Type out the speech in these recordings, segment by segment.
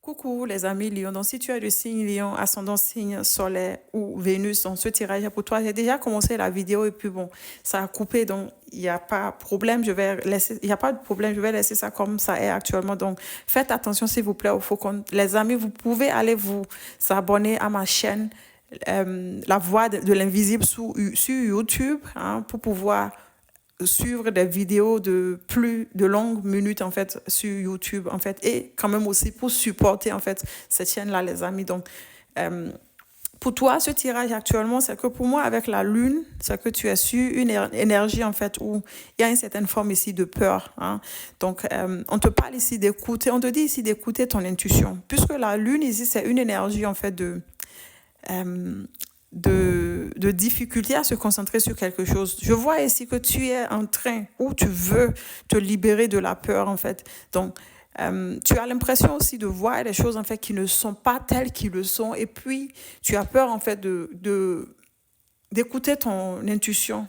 Coucou les amis Lion. Donc, si tu as le signe Lion, ascendant signe solaire ou Vénus, dans ce tirage pour toi, j'ai déjà commencé la vidéo et puis bon, ça a coupé, donc il n'y a pas de problème, je vais laisser, il y a pas de problème, je vais laisser ça comme ça est actuellement. Donc, faites attention s'il vous plaît au faucon. Les amis, vous pouvez aller vous abonner à ma chaîne, La Voix de l'invisible sur YouTube, hein, pour pouvoir suivre des vidéos de plus de longues minutes en fait sur YouTube en fait et quand même aussi pour supporter en fait cette chaîne là les amis. Donc pour toi ce tirage actuellement c'est que pour moi avec la lune c'est que tu as su une énergie en fait où il y a une certaine forme ici de peur, hein. Donc on te parle ici d'écouter, on te dit ici d'écouter ton intuition puisque la lune ici c'est une énergie en fait euh, de difficulté à se concentrer sur quelque chose. Je vois ici que tu es en train ou tu veux te libérer de la peur en fait. Donc, tu as l'impression aussi de voir des choses en fait qui ne sont pas telles qu'ils le sont et puis tu as peur en fait d'écouter ton intuition,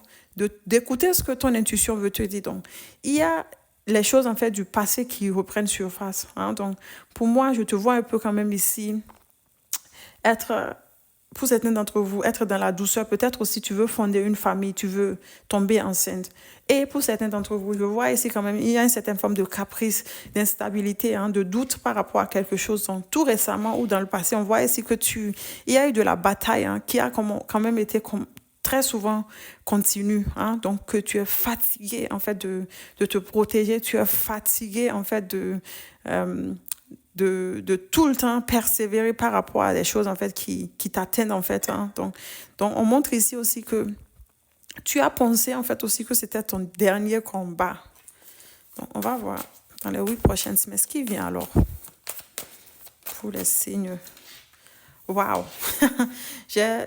d'écouter ce que ton intuition veut te dire. Donc, il y a les choses en fait du passé qui reprennent surface, hein. Donc, pour moi, je te vois un peu quand même ici être pour certains d'entre vous, être dans la douceur, peut-être aussi tu veux fonder une famille, tu veux tomber enceinte. Et pour certains d'entre vous, je vois ici quand même, il y a une certaine forme de caprice, d'instabilité, hein, de doute par rapport à quelque chose. Donc, tout récemment ou dans le passé, on voit ici que il y a eu de la bataille, hein, qui a quand même été très souvent continue, hein. Donc, que tu es fatigué en fait de te protéger, tu es fatigué en fait de tout le temps persévérer par rapport à des choses en fait qui t'atteignent en fait, hein. Donc on montre ici aussi que tu as pensé en fait aussi que c'était ton dernier combat. Donc on va voir dans les 8 prochaines semaines ce qui vient alors pour les signes. Waouh. J'ai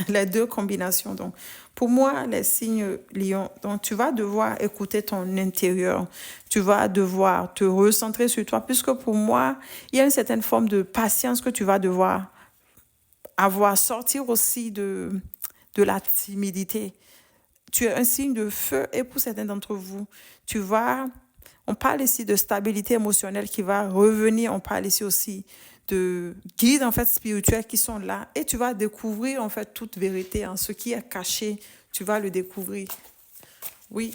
les deux combinations. Donc, pour moi, les signes Lion, donc tu vas devoir écouter ton intérieur. Tu vas devoir te recentrer sur toi, puisque pour moi, il y a une certaine forme de patience que tu vas devoir avoir, sortir aussi de la timidité. Tu es un signe de feu et pour certains d'entre vous, on parle ici de stabilité émotionnelle qui va revenir. On parle ici aussi de guides en fait spirituels qui sont là et tu vas découvrir en fait toute vérité, hein, ce qui est caché, tu vas le découvrir. Oui.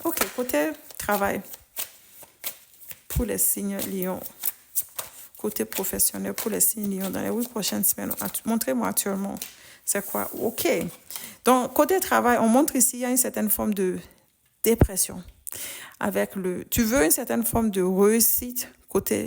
Ok, côté travail pour les signes Lion. Côté professionnel pour les signes Lion dans les 8 prochaines semaines. Montrez-moi actuellement c'est quoi. Ok. Donc côté travail, on montre ici il y a une certaine forme de dépression. Tu veux une certaine forme de réussite côté